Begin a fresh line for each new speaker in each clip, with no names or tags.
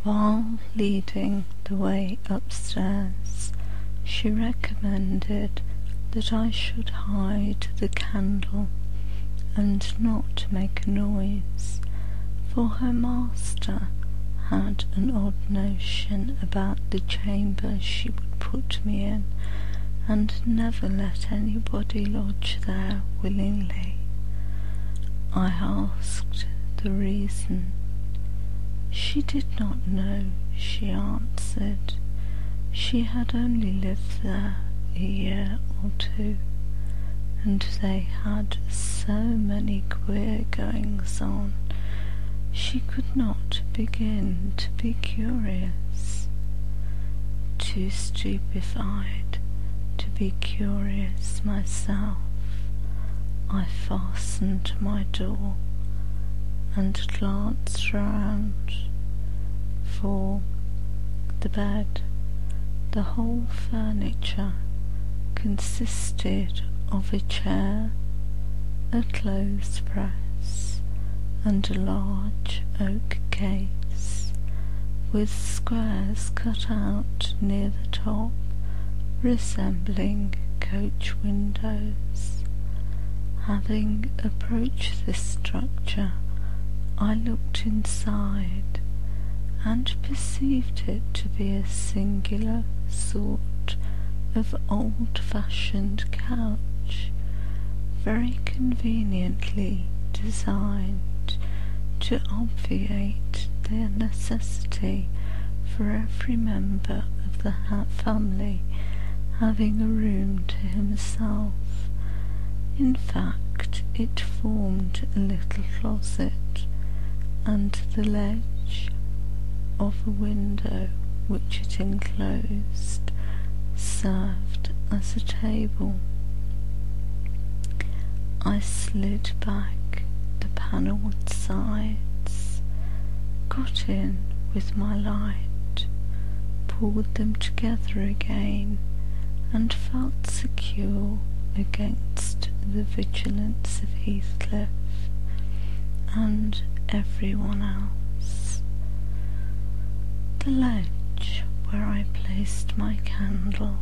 While leading the way upstairs, she recommended that I should hide the candle and not make a noise, for her master had an odd notion about the chamber she would put me in, and never let anybody lodge there willingly. I asked the reason. She did not know, she answered. She had only lived there a year or two, and they had so many queer goings on, she could not begin to be curious. Too stupefied to be curious myself, I fastened my door and glanced round. For the bed, the whole furniture consisted of a chair, a clothes press, and a large oak case, with squares cut out near the top, resembling coach windows. Having approached this structure, I looked inside, and perceived it to be a singular sort of old-fashioned couch, very conveniently designed to obviate the necessity for every member of the family having a room to himself. In fact, it formed a little closet, and the ledge of a window which it enclosed served as a table. I slid back the panelled sides, got in with my light, pulled them together again, and felt secure against the vigilance of Heathcliff and everyone else. The ledge where I placed my candle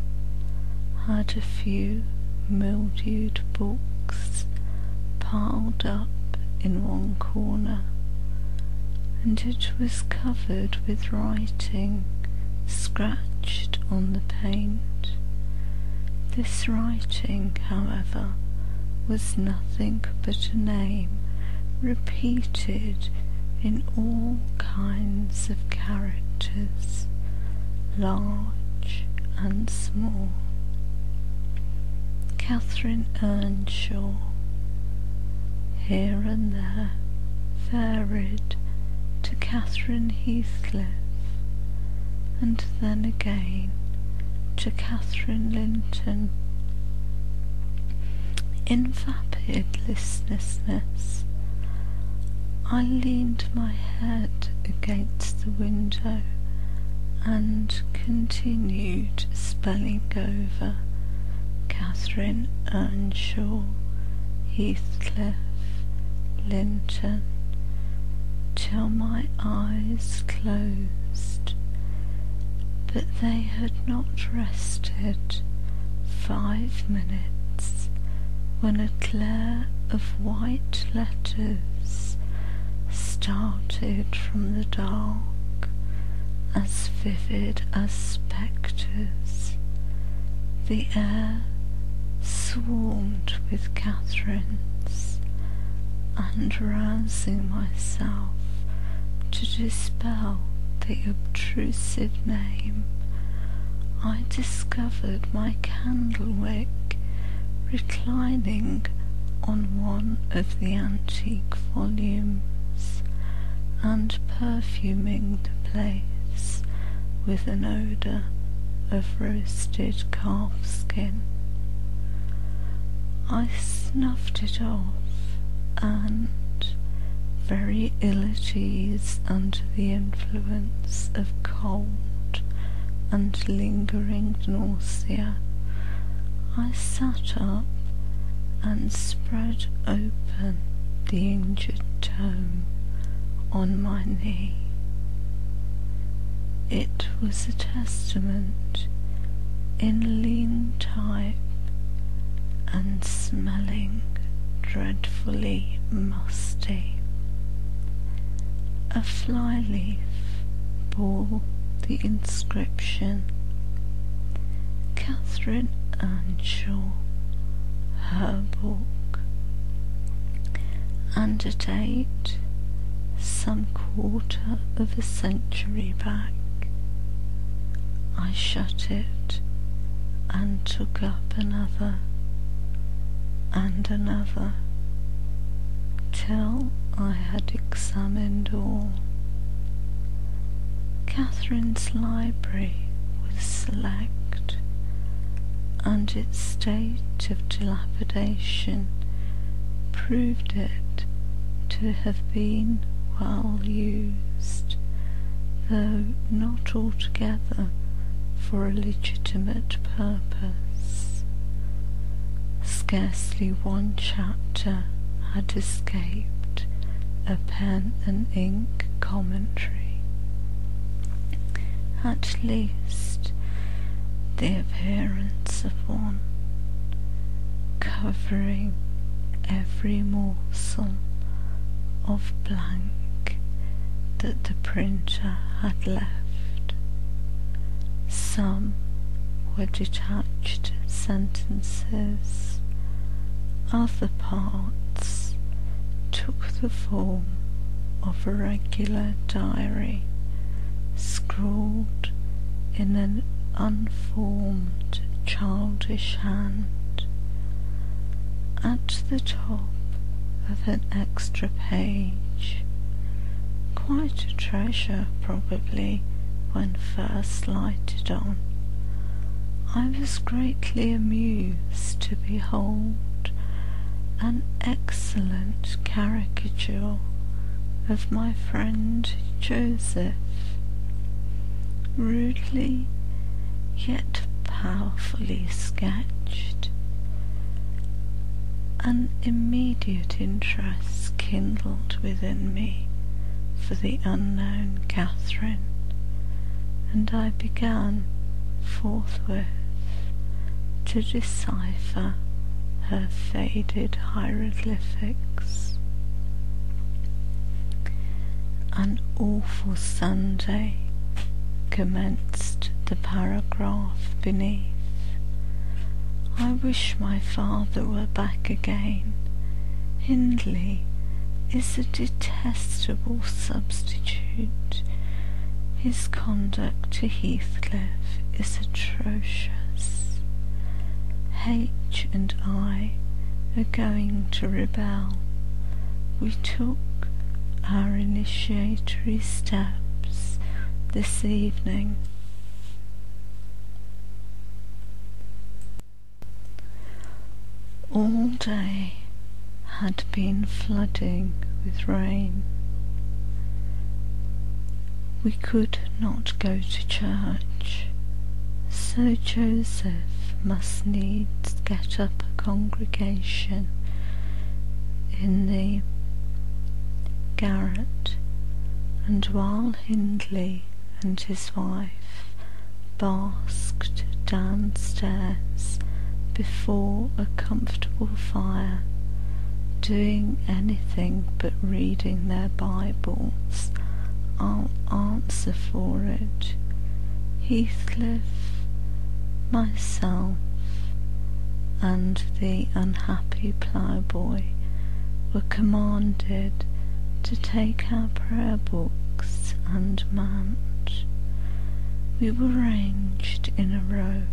had a few mildewed books piled up in one corner, and it was covered with writing scratched on the paint. This writing, however, was nothing but a name repeated in all kinds of characters, large and small. Catherine Earnshaw. Here and there varied to Catherine Heathcliff, and then again to Catherine Linton. In vapid listlessness, I leaned my head against the window and continued spelling over Catherine Earnshaw, Heathcliff, Linton, till my eyes closed. But they had not rested 5 minutes when a glare of white letters started from the dark, as vivid as spectres. The air swarmed with Catherines, and rousing myself to dispel the obtrusive name, I discovered my candlewick reclining on one of the antique volumes, and perfuming the place with an odour of roasted calfskin. I snuffed it off, and, very ill at ease under the influence of cold and lingering nausea, I sat up and spread open the injured tome on my knee. It was a testament in lean type and smelling dreadfully musty. A flyleaf bore the inscription, Catherine Earnshaw, her book, and a date some quarter of a century back. I shut it and took up another and another, till I had examined all. Catherine's library was select, and its state of dilapidation proved it to have been well used, though not altogether for a legitimate purpose. Scarcely one chapter had escaped a pen and ink commentary. At least the appearance of one, covering every morsel of blank that the printer had left. Some were detached sentences, other parts took the form of a regular diary, scrawled in an unformed, childish hand. At the top of an extra page, quite a treasure probably when first lighted on, I was greatly amused to behold an excellent caricature of my friend Joseph, rudely yet powerfully sketched. An immediate interest kindled within me for the unknown Catherine, and I began forthwith to decipher her faded hieroglyphics. An awful Sunday commenced the paragraph beneath. I wish my father were back again. Hindley is a detestable substitute. His conduct to Heathcliff is atrocious. H and I are going to rebel. We took our initiatory steps this evening. All day had been flooding with rain. We could not go to church, so Joseph must needs get up a congregation in the garret, and while Hindley and his wife basked downstairs before a comfortable fire, doing anything but reading their Bibles, I'll answer for it, Heathcliff, myself, and the unhappy ploughboy were commanded to take our prayer books and mount. We were ranged in a row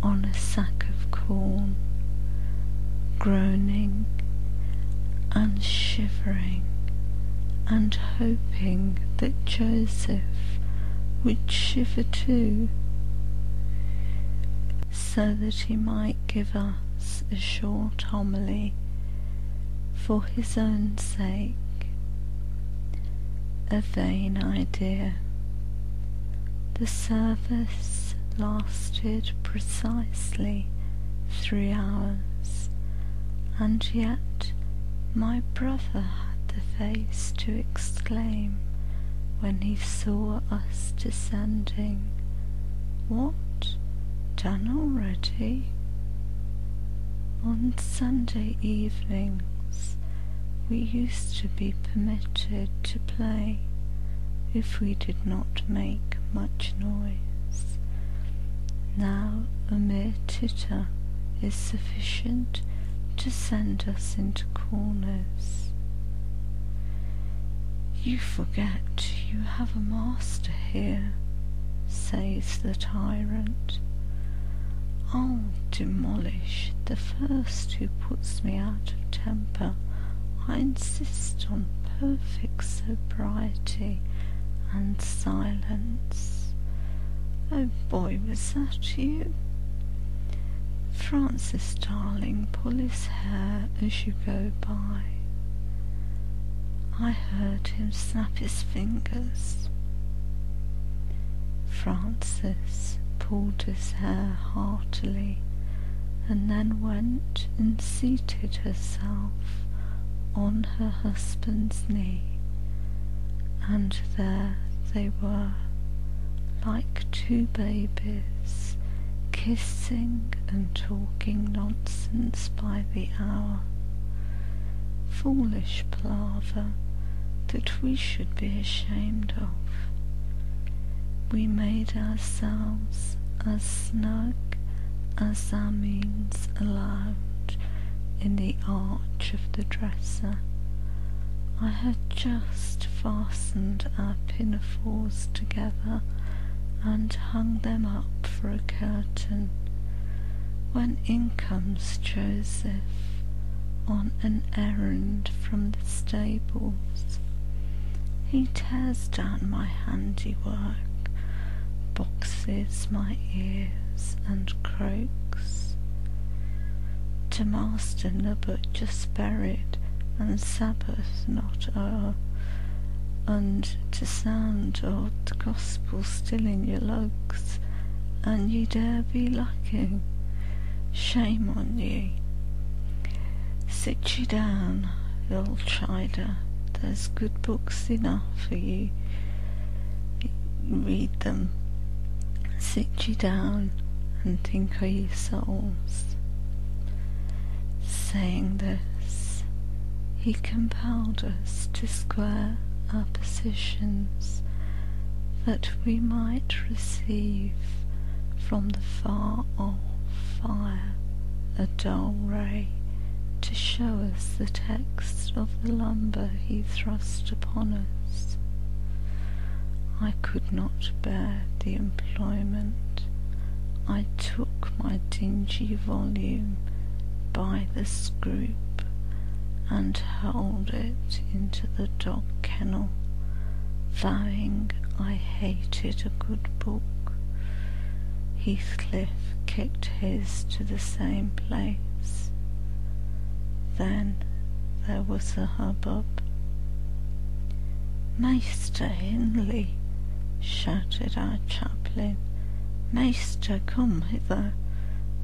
on a sack of corn, groaning and shivering and hoping that Joseph would shiver too, so that he might give us a short homily for his own sake. A vain idea. The service lasted precisely 3 hours, and yet my brother had the face to exclaim, when he saw us descending. "What, done already?" On Sunday evenings we used to be permitted to play if we did not make much noise. Now a mere titter is sufficient to send us into corners. "You forget you have a master here," says the tyrant. "I'll demolish the first who puts me out of temper. I insist on perfect sobriety and silence." "Oh boy, was that you?" "Francis, darling, pull his hair as you go by." I heard him snap his fingers. Francis pulled his hair heartily, and then went and seated herself on her husband's knee, and there they were, like two babies, kissing and talking nonsense by the hour. Foolish palaver that we should be ashamed of. We made ourselves as snug as our means allowed in the arch of the dresser. I had just fastened our pinafores together and hung them up for a curtain, when in comes Joseph on an errand from the stables. He tears down my handiwork, boxes my ears, and croaks. "To Master Nubbut just buried, and Sabbath not o'er, and to sound of the gospel still in your lugs, and ye dare be lacking. Shame on ye. Sit ye down, old chider, there's good books enough for ye. Read them. Sit ye down and think o' ye souls." Saying this, he compelled us to square our positions, that we might receive from the far-off fire a dull ray to show us the text of the lumber he thrust upon us. I could not bear the employment. I took my dingy volume by the scroop and hurled it into the dog kennel, vowing I hated a good book. Heathcliff kicked his to the same place. Then there was a hubbub. "Maester Hindley," shouted our chaplain, "Maester, come hither.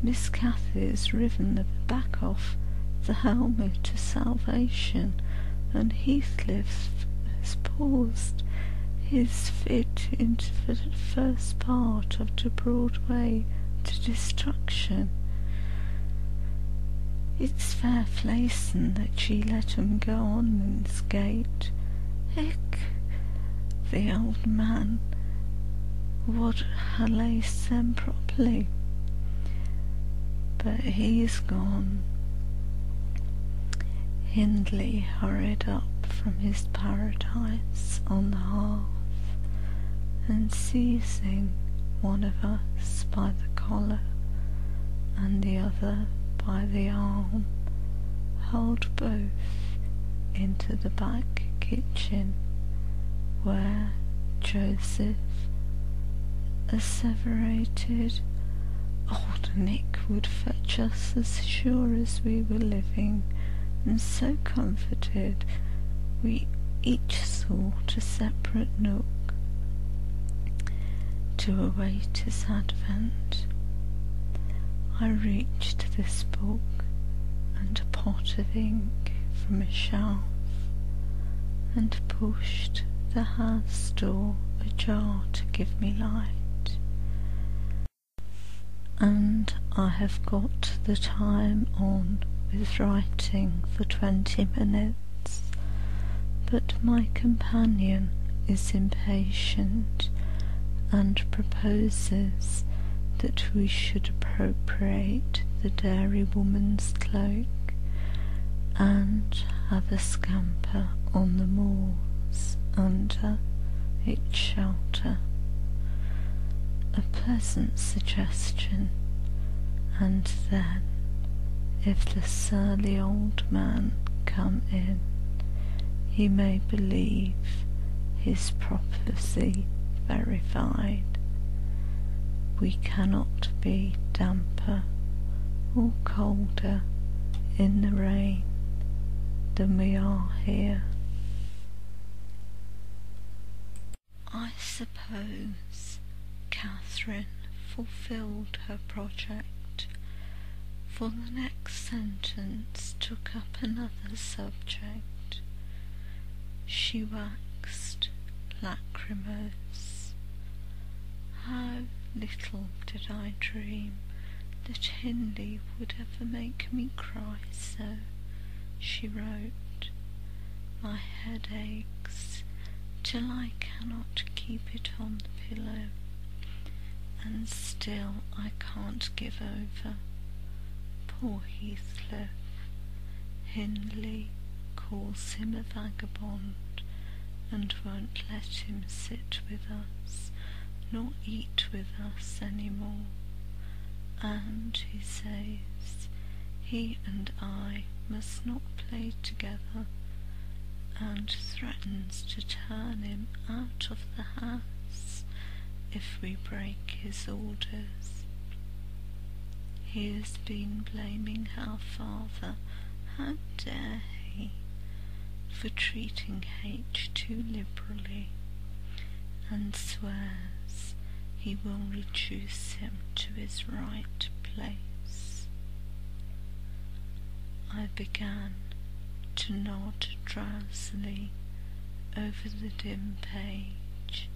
Miss Cathy's riven the back off the helmet to salvation, and Heathcliff has paused his fit into the first part of the broad way to destruction. It's fair flaison that she let 'em go on in this gate. Hick, the old man would ha' laced them properly, but he's gone." Hindley hurried up from his paradise on the hearth, and seizing one of us by the collar and the other by the arm, hurled both into the back kitchen, where Joseph asseverated old Nick would fetch us as sure as we were living, and so comforted we each sought a separate nook to await his advent. I reached this book and a pot of ink from a shelf, and pushed the house door ajar to give me light, and I have got the time on with writing for 20 minutes, but my companion is impatient and proposes that we should appropriate the dairywoman's cloak and have a scamper on the moors under its shelter. A pleasant suggestion, and then, if the surly old man come in, he may believe his prophecy verified. We cannot be damper or colder in the rain than we are here. I suppose Catherine fulfilled her project, for the next sentence took up another subject. She waxed lachrymose. How little did I dream that Hindley would ever make me cry so, she wrote. My head aches till I cannot keep it on the pillow, and still I can't give over. Poor Heathcliff. Hindley calls him a vagabond, and won't let him sit with us, nor eat with us any more, and he says he and I must not play together, and threatens to turn him out of the house if we break his orders. He has been blaming our father, how dare he, for treating H too liberally, and swears he will reduce him to his right place. I began to nod drowsily over the dim page.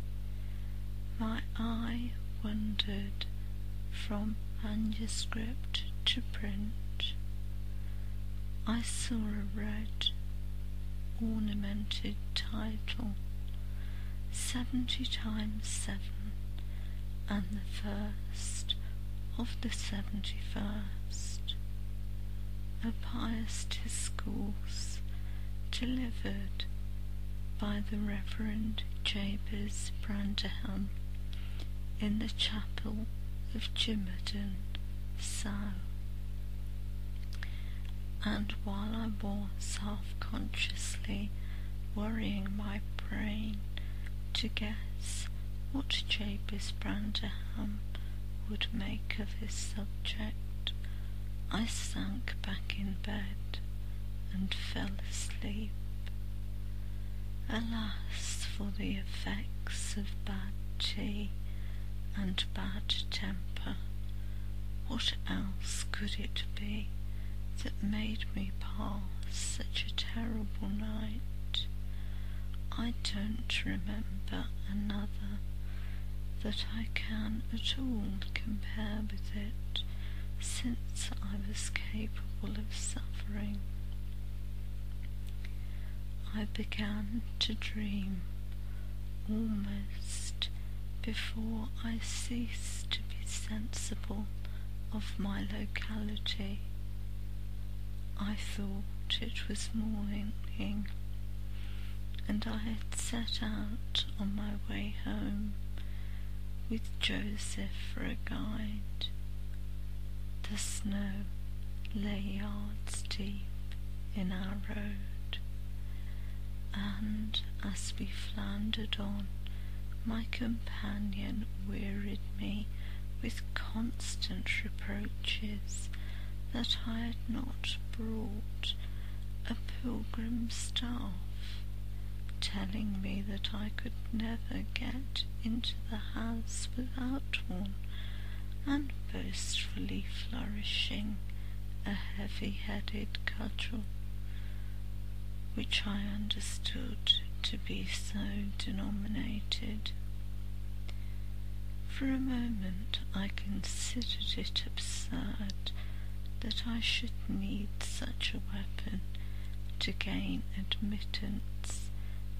My eye wandered from manuscript to print. I saw a red, ornamented title, 70 times 7, and the first of the 71st. A pious discourse delivered by the Reverend Jabez Branderham in the chapel of Jimerden, Sow. And while I was half-consciously worrying my brain to guess what Jabez Branderham would make of his subject, I sank back in bed and fell asleep. Alas for the effects of bad tea and bad temper! What else could it be that made me pass such a terrible night? I don't remember another that I can at all compare with it since I was capable of suffering. I began to dream almost before I ceased to be sensible of my locality. I thought it was morning, and I had set out on my way home with Joseph for a guide. The snow lay yards deep in our road, and as we floundered on, my companion wearied me with constant reproaches that I had not brought a pilgrim's staff, telling me that I could never get into the house without one, and boastfully flourishing a heavy-headed cudgel, which I understood to be so denominated. For a moment I considered it absurd that I should need such a weapon to gain admittance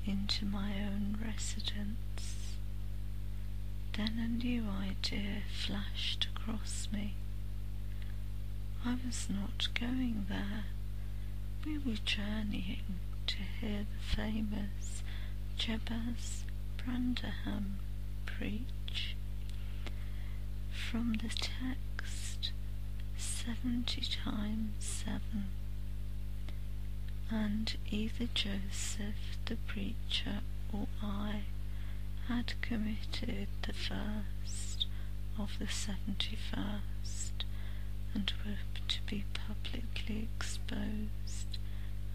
into my own residence. Then a new idea flashed across me. I was not going there. We were journeying to hear the famous Jabez Branderham preach. From the text 70 times 7, and either Joseph the preacher or I had committed the first of the 71st, and were to be publicly exposed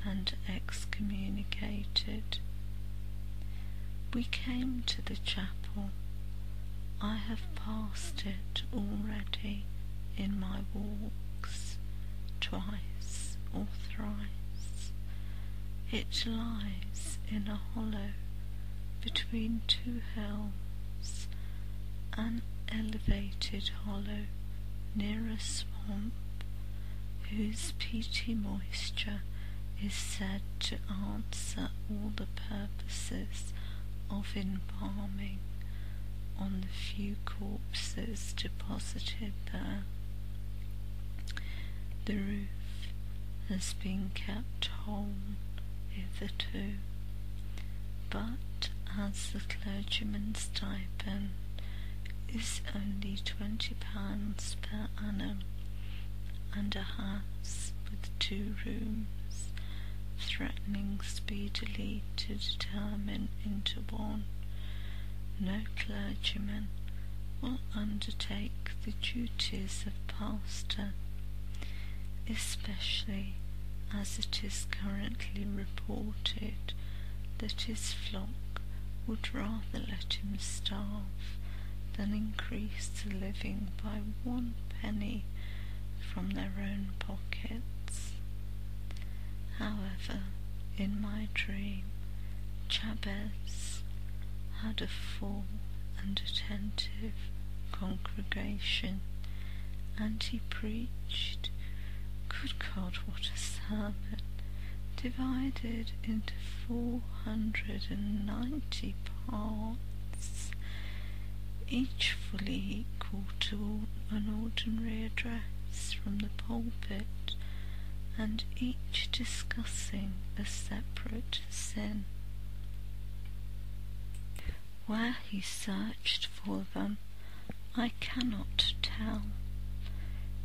and excommunicated. We came to the chapel. I have passed it already in my walks, twice or thrice. It lies in a hollow between two hills, an elevated hollow near a swamp whose peaty moisture is said to answer all the purposes of embalming on the few corpses deposited there. The roof has been kept whole hitherto, but as the clergyman's stipend is only £20 per annum, and a house with 2 rooms threatening speedily to determine into one, no clergyman will undertake the duties of pastor, especially as it is currently reported that his flock would rather let him starve than increase the living by 1 penny from their own pockets. However, in my dream, Jabez had a full and attentive congregation, and he preached. Good God, what a sermon! Divided into 490 parts, each fully equal to an ordinary address from the pulpit, and each discussing a separate sin. Where he searched for them, I cannot tell.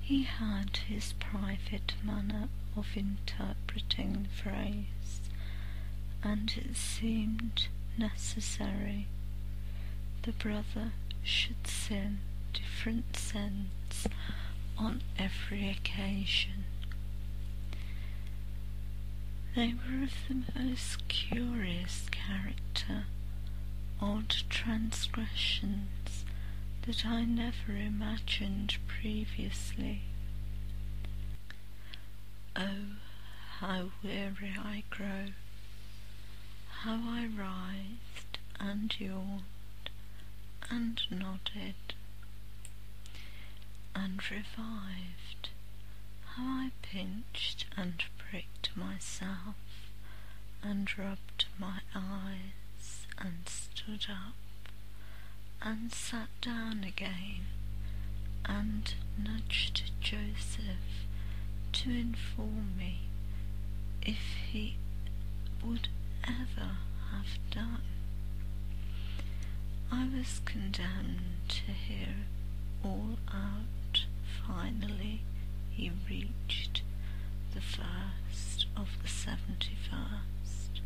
He had his private manner of interpreting the phrase, and it seemed necessary the brother should sin different sins on every occasion. They were of the most curious character, odd transgressions that I never imagined previously. Oh, how weary I grow, how I writhed and yawned and nodded and revived, how I pinched and pricked myself and rubbed my eyes and stood up and sat down again and nudged Joseph to inform me if he would ever have done. I was condemned to hear all out. Finally he reached the first of the 71st.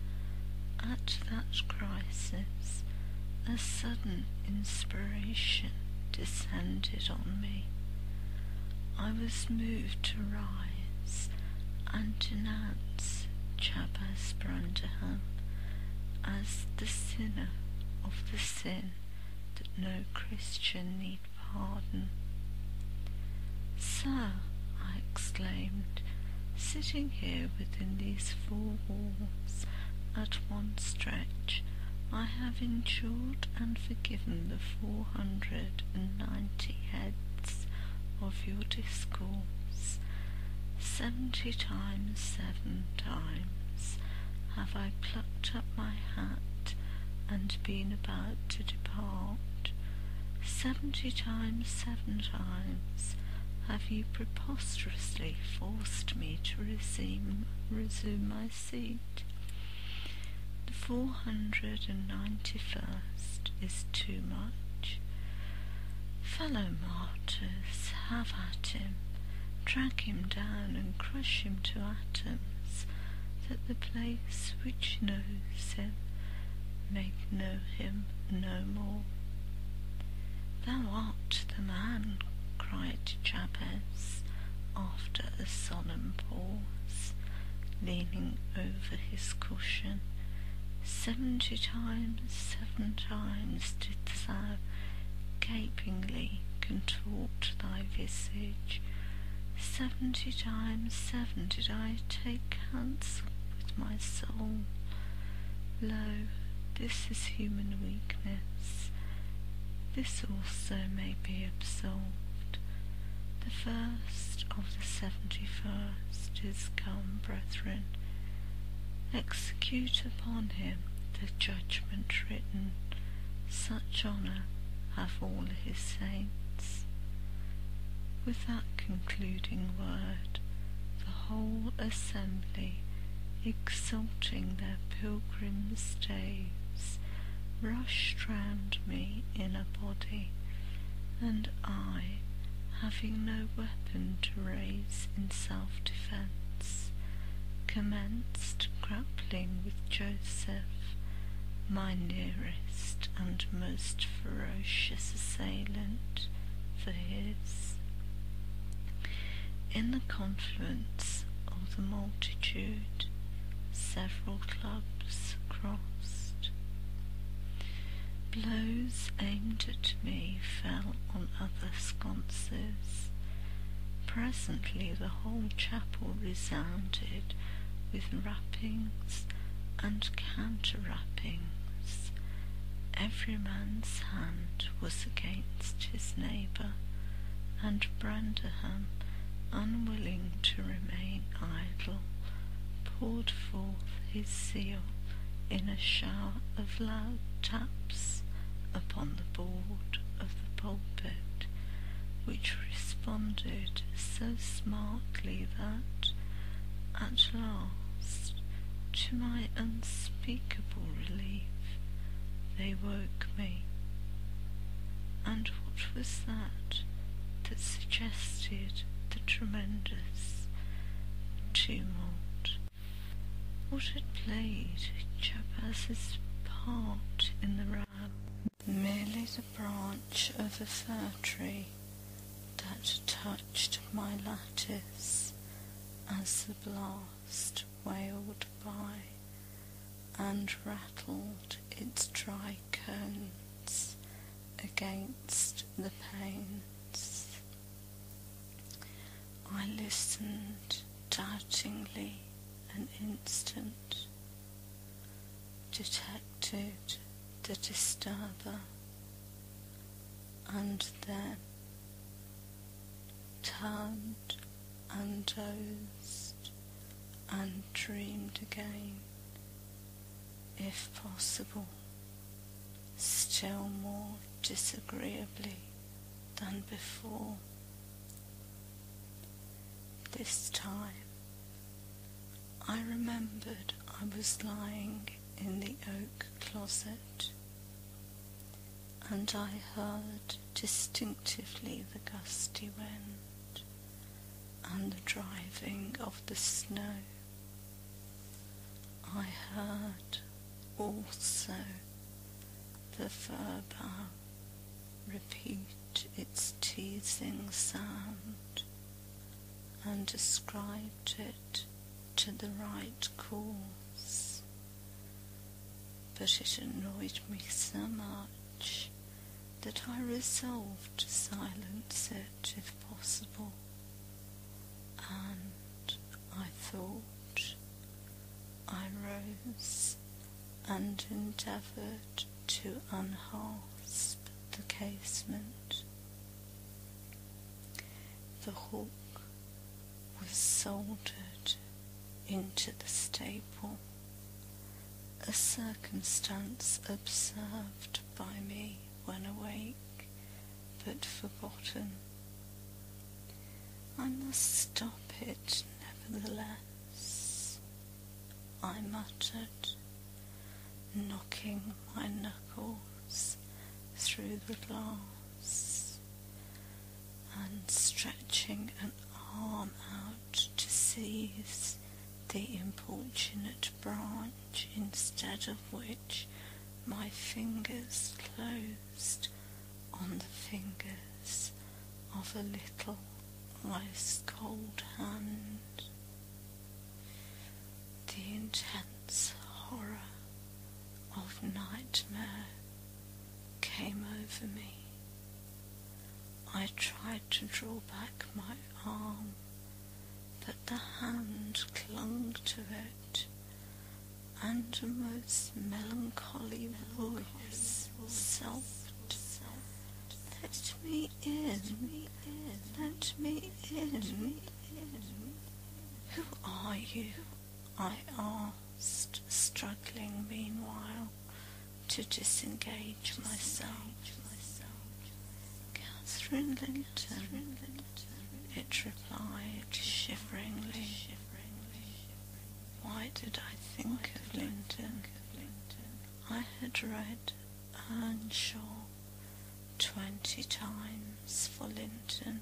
At that crisis a sudden inspiration descended on me. I was moved to rise and denounce Jabez Branderham as the sinner of the sin that no Christian need pardon. "Sir," I exclaimed, "sitting here within these 4 walls at one stretch, I have endured and forgiven the 490 heads of your discourse. 70 times 7 times have I plucked up my hat and been about to depart. 70 times 7 times have you preposterously forced me to resume my seat. The 491st is too much. Fellow martyrs, have at him, drag him down and crush him to atoms, that the place which knows him may know him no more. Thou art the man, cried Jabez, after a solemn pause, leaning over his cushion. 70 times 7 times didst thou gapingly contort thy visage. 70 times 7 did I take counsel with my soul. Lo, this is human weakness. This also may be absolved. The first of the 71st is come, brethren. Execute upon him the judgment written. Such honour have all his saints. With that concluding word, the whole assembly, exalting their pilgrim staves, rushed round me in a body, and I, having no weapon to raise in self-defence, commenced grappling with Joseph, my nearest and most ferocious assailant, for his. In the confluence of the multitude, several clubs crossed. Blows aimed at me fell on other sconces. Presently the whole chapel resounded with rappings and counter-rappings. Every man's hand was against his neighbour, and Branderham, unwilling to remain idle, poured forth his zeal in a shower of loud taps upon the board of the pulpit, which responded so smartly that, at last, to my unspeakable relief, they woke me. And what was that suggested the tremendous tumult? What had played Jabez's part in the row? Merely the branch of a fir tree that touched my lattice as the blast wailed by and rattled its dry cones against the panes. I listened doubtingly an instant, detected the disturber, and then turned and dozed and dreamed again, if possible, still more disagreeably than before. This time I remembered I was lying in the oak closet, and I heard distinctively the gusty wind and the driving of the snow. I heard also the fir bough repeat its teasing sound, and ascribed it to the right cause, but it annoyed me so much that I resolved to silence it if possible, and I thought I rose and endeavoured to unhasp the casement. The hook was soldered into the staple, a circumstance observed by me when awake, but forgotten. I must stop it, nevertheless, I muttered, knocking my knuckles through the glass, and stretching an arm out to seize the importunate branch, instead of which my fingers closed on the fingers of a little ice-cold hand. The intense horror of nightmare came over me. I tried to draw back my arm, but the hand clung to it, and a most melancholy voice sobbed, "Let me in, let me in." "Who are you?" I asked, struggling meanwhile to disengage myself. "Catherine Linton," it replied shiveringly. Why did I think of Linton? I had read Earnshaw 20 times for Linton.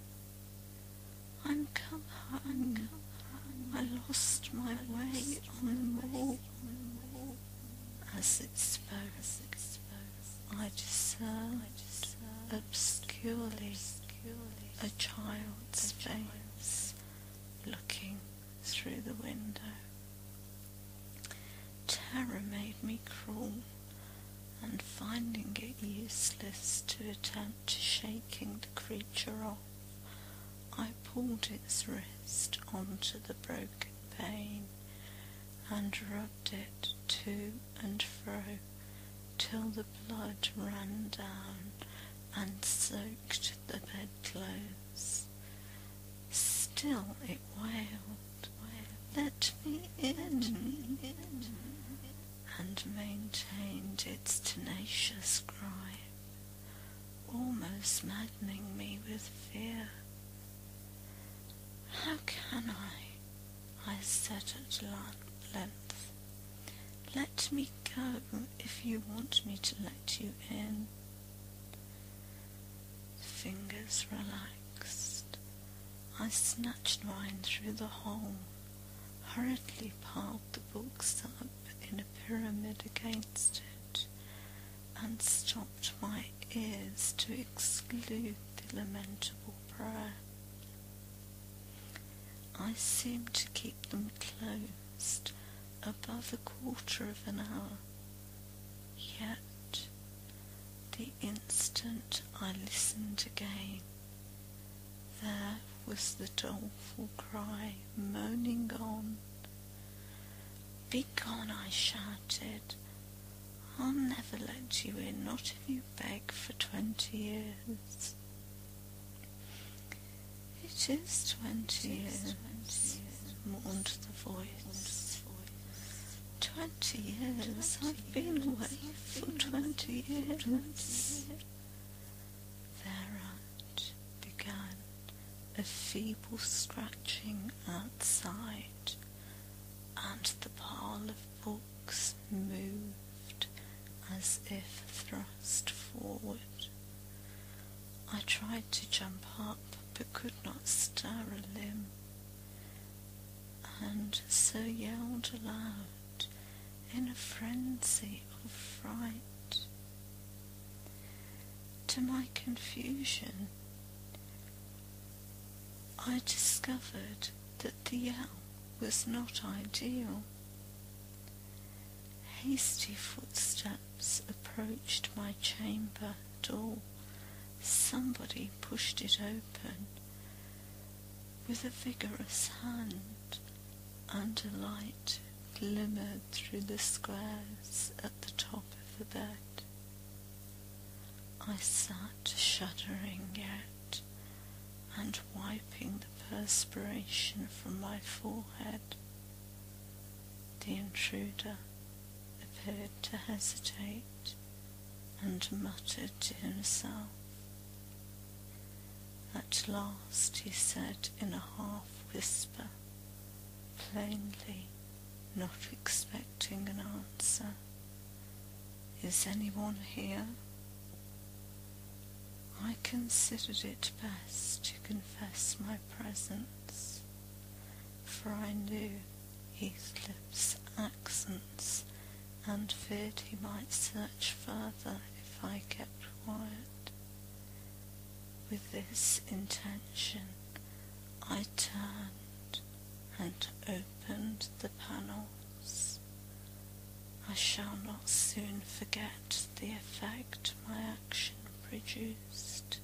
"I'm come home. I lost my way on the moor." As it spoke, I discerned obscurely a child's face looking through the window. Terror made me crawl, and finding it useless to attempt shaking the creature off, I pulled its wrist onto the broken pane and rubbed it to and fro till the blood ran down and soaked the bedclothes. Still it wailed, "Let me in," and maintained its tenacious cry, almost maddening me with fear. "How can I said at length. "Let me go if you want me to let you in." The fingers relaxed. I snatched mine through the hole, hurriedly piled the books up in a pyramid against it, and stopped my ears to exclude the lamentable prayer. I seemed to keep them closed above a quarter of an hour, yet the instant I listened again, there was the doleful cry moaning on. "Begone," I shouted. "I'll never let you in, not if you beg for 20 years. "It is 20 years, mourned the voice. 20 years, I've been away for 20 years. Thereat began a feeble scratching outside, and the pile of books moved as if thrust forward. I tried to jump up, but could not stir a limb, and so yelled aloud in a frenzy of fright. To my confusion, I discovered that the yell was not ideal. Hasty footsteps approached my chamber door. Somebody pushed it open with a vigorous hand, and a light glimmered through the squares at the top of the bed. I sat shuddering yet, and wiping the perspiration from my forehead. The intruder appeared to hesitate, and muttered to himself. At last he said in a half-whisper, plainly not expecting an answer, "Is anyone here?" I considered it best to confess my presence, for I knew Heathcliff's accents and feared he might search further if I kept quiet. With this intention, I turned and opened the panels. I shall not soon forget the effect my action produced.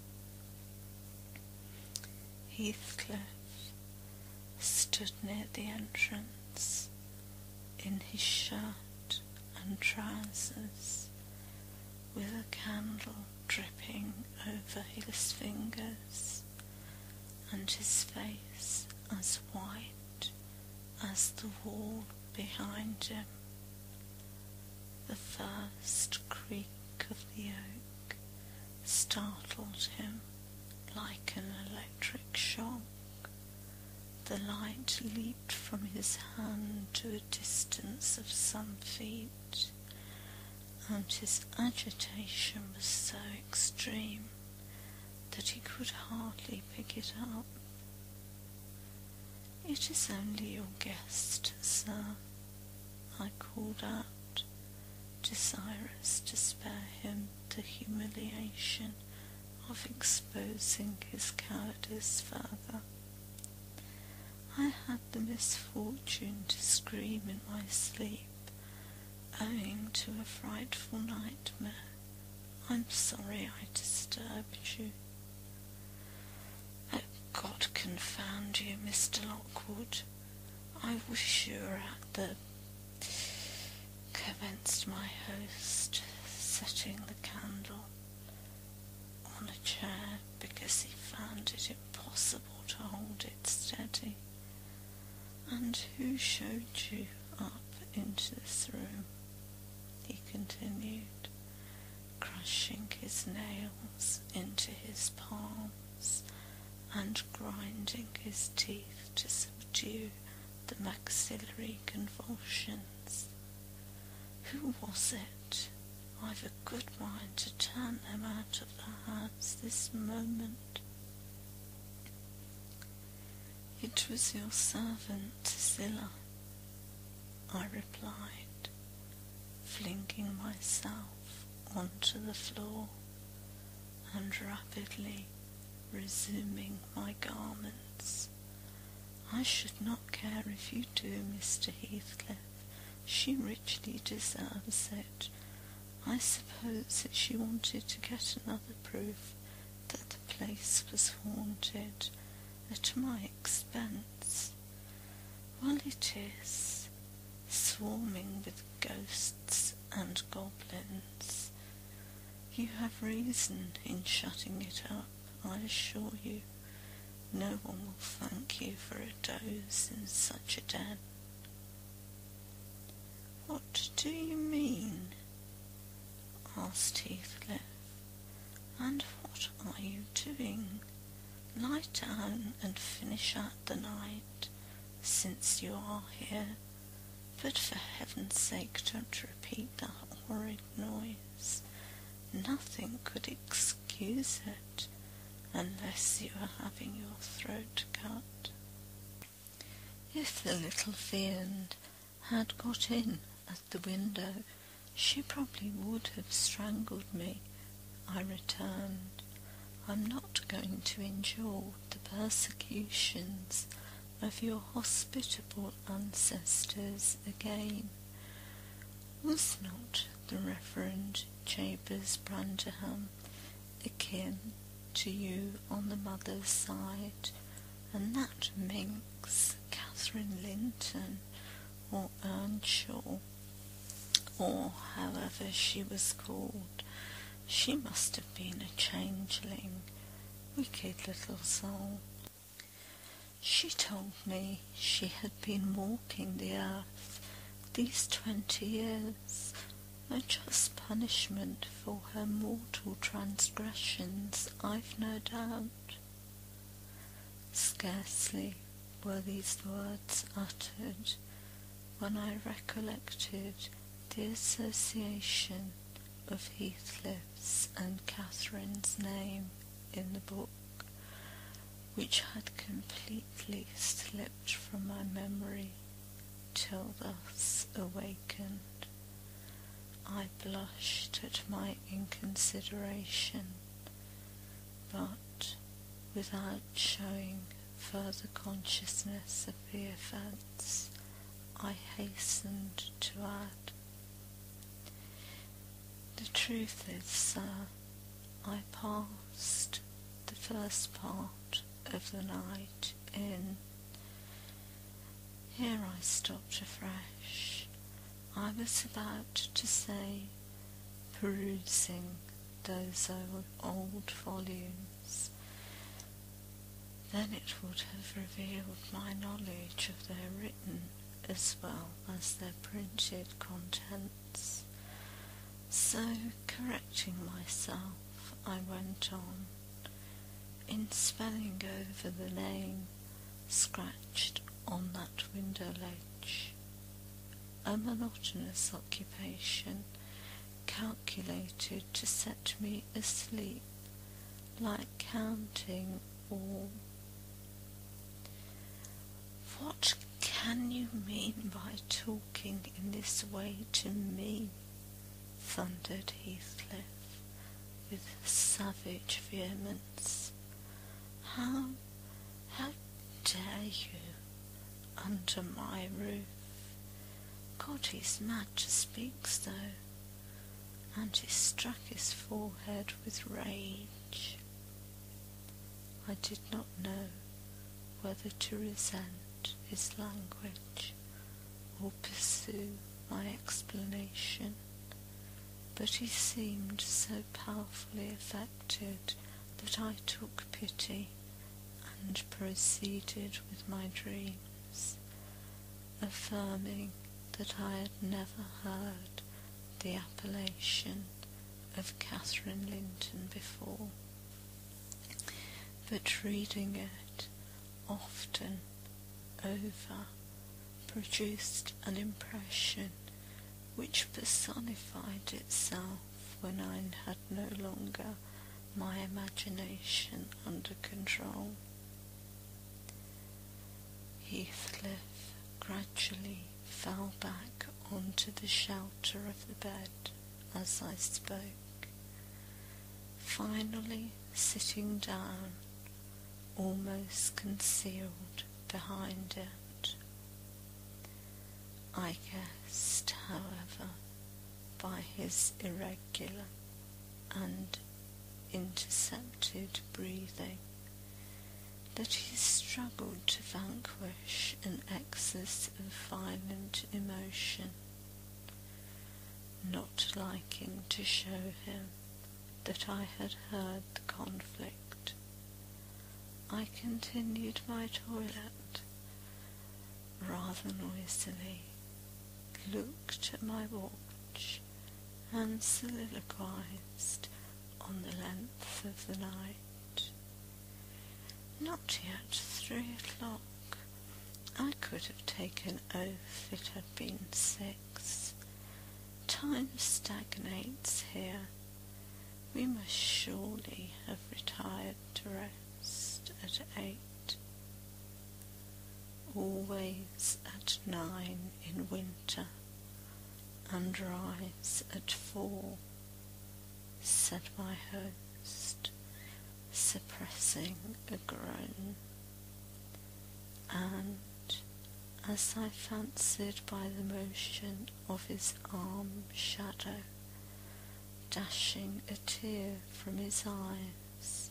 Heathcliff stood near the entrance, in his shirt and trousers, with a candle dripping over his fingers, and his face as white as the wall behind him. The first creak of the oak startled him like an electric shock. The light leaped from his hand to a distance of some feet, and his agitation was so extreme that he could hardly pick it up. "It is only your guest, sir," I called out, desirous to spare him the humiliation of exposing his cowardice further. I had the misfortune to scream in my sleep, owing to a frightful nightmare. "I'm sorry I disturbed you." "Oh, God confound you, Mr Lockwood. I wish you were at the—" commenced my host, setting the candle on a chair because he found it impossible to hold it steady. "And who showed you up into this room?" he continued, crushing his nails into his palms and grinding his teeth to subdue the maxillary convulsions. "Who was it? I've a good mind to turn them out of the house this moment." "It was your servant, Zillah," I replied, flinging myself onto the floor and rapidly resuming my garments. "I should not care if you do, Mr Heathcliff. She richly deserves it. I suppose that she wanted to get another proof that the place was haunted at my expense. Well, it is, swarming with ghosts and goblins. You have reason in shutting it up, I assure you. No one will thank you for a doze in such a den." "What do you mean?" asked Heathcliff. "And what are you doing? Lie down and finish out the night, since you are here, but for heaven's sake don't repeat that horrid noise. Nothing could excuse it, unless you are having your throat cut." "If the little fiend had got in at the window, she probably would have strangled me," I returned. "I'm not going to endure the persecutions of your hospitable ancestors again. Was not the Reverend Jabez Branderham akin to you on the mother's side, and that minx, Catherine Linton, or Earnshaw, or however she was called. She must have been a changeling, wicked little soul. She told me she had been walking the earth these 20 years, a just punishment for her mortal transgressions, I've no doubt. Scarcely were these words uttered when I recollected the association of Heathcliff's and Catherine's name in the book, which had completely slipped from my memory till thus awakened. I blushed at my inconsideration, but without showing further consciousness of the offence, I hastened to add, "The truth is, sir, I passed the first part of the night in—" Here I stopped afresh. I was about to say, perusing those old volumes. Then it would have revealed my knowledge of their written as well as their printed contents. So, correcting myself, I went on, in spelling over the name scratched on that window ledge, a monotonous occupation calculated to set me asleep, like counting or— "What can you mean by talking in this way to me?" thundered Heathcliff with savage vehemence. How dare you, under my roof? God, he's mad to speak so, and he struck his forehead with rage. I did not know whether to resent his language or pursue my explanation, but he seemed so powerfully affected that I took pity and proceeded with my dreams, affirming that I had never heard the appellation of Catherine Linton before, but reading it often over produced an impression which personified itself when I had no longer my imagination under control. Heathcliff gradually fell back onto the shelter of the bed as I spoke, finally sitting down, almost concealed behind it. I guessed, however, by his irregular and intercepted breathing, that he struggled to vanquish an excess of violent emotion, not liking to show him that I had heard the conflict. I continued my toilet rather noisily, looked at my watch, and soliloquized on the length of the night. Not yet 3 o'clock. I could have taken oath it had been 6. Time stagnates here. We must surely have retired to rest at 8. Always at 9 in winter, and rise at 4, said my host, suppressing a groan, and, as I fancied by the motion of his arm shadow, dashing a tear from his eyes,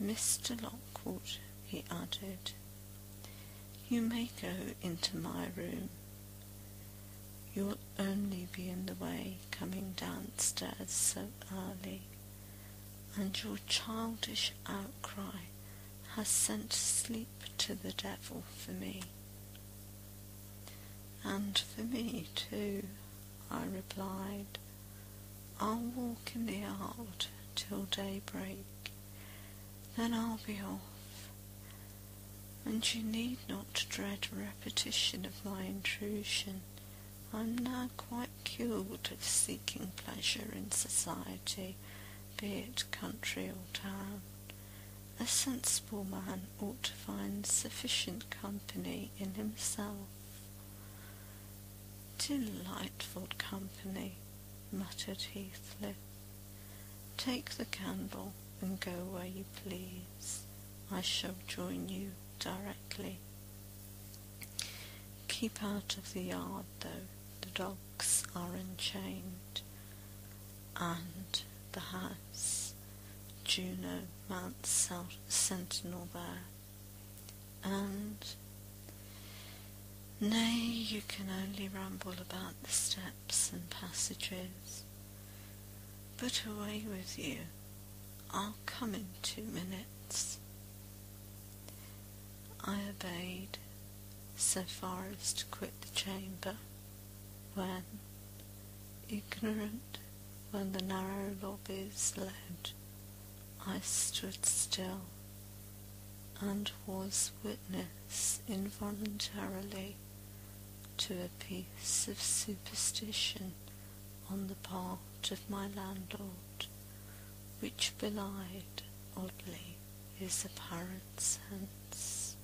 "Mr Lockwood," he added, You may go into my room. You'll only be in the way coming downstairs so early, and your childish outcry has sent sleep to the devil for me. And for me too, I replied. I'll walk in the yard till daybreak, then I'll be off, and you need not dread a repetition of my intrusion. I'm now quite cured of seeking pleasure in society, be it country or town. A sensible man ought to find sufficient company in himself. Delightful company, muttered Heathcliff. Take the candle and go where you please. I shall join you directly. Keep out of the yard, though. The dogs are unchained, and the house. Juno mounts sentinel there, and nay, you can only ramble about the steps and passages. But away with you, I'll come in 2 minutes. I obeyed, so far as to quit the chamber, when, ignorant when the narrow lobbies led, I stood still, and was witness involuntarily to a piece of superstition on the part of my landlord, which belied, oddly, his apparent sense.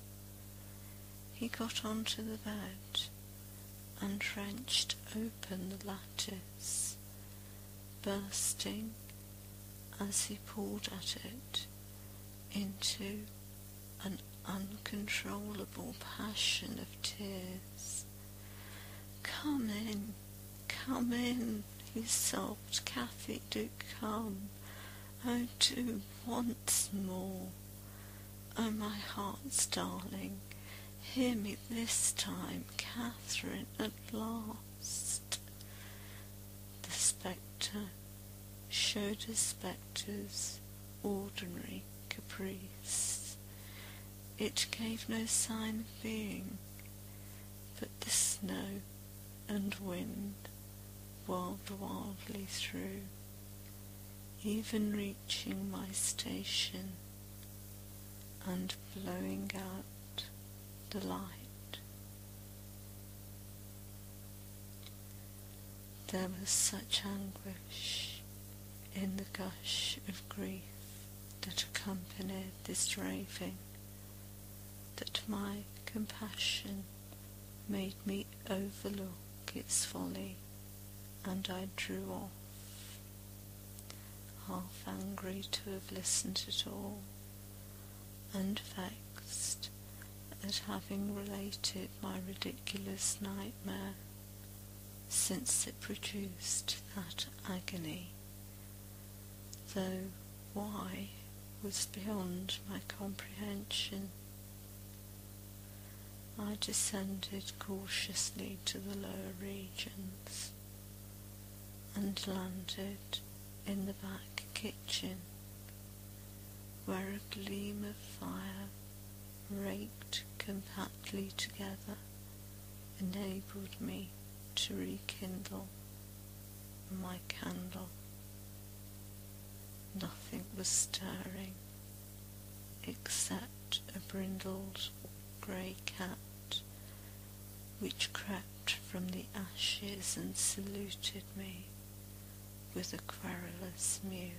He got on to the bed, and wrenched open the lattice, bursting, as he pulled at it, into an uncontrollable passion of tears. Come in, he sobbed. Cathy, do come. Oh, do once more. Oh, my heart's darling, hear me this time, Catherine, at last. The spectre showed a spectre's ordinary caprice. It gave no sign of being, but the snow and wind whirled wildly through, even reaching my station and blowing out the light. There was such anguish in the gush of grief that accompanied this raving that my compassion made me overlook its folly, and I drew off, half angry to have listened at all, and vexed at having related my ridiculous nightmare, since it produced that agony, though why was beyond my comprehension. I descended cautiously to the lower regions, and landed in the back kitchen, where a gleam of fire, raked compactly together, enabled me to rekindle my candle. Nothing was stirring, except a brindled grey cat, which crept from the ashes and saluted me with a querulous mew.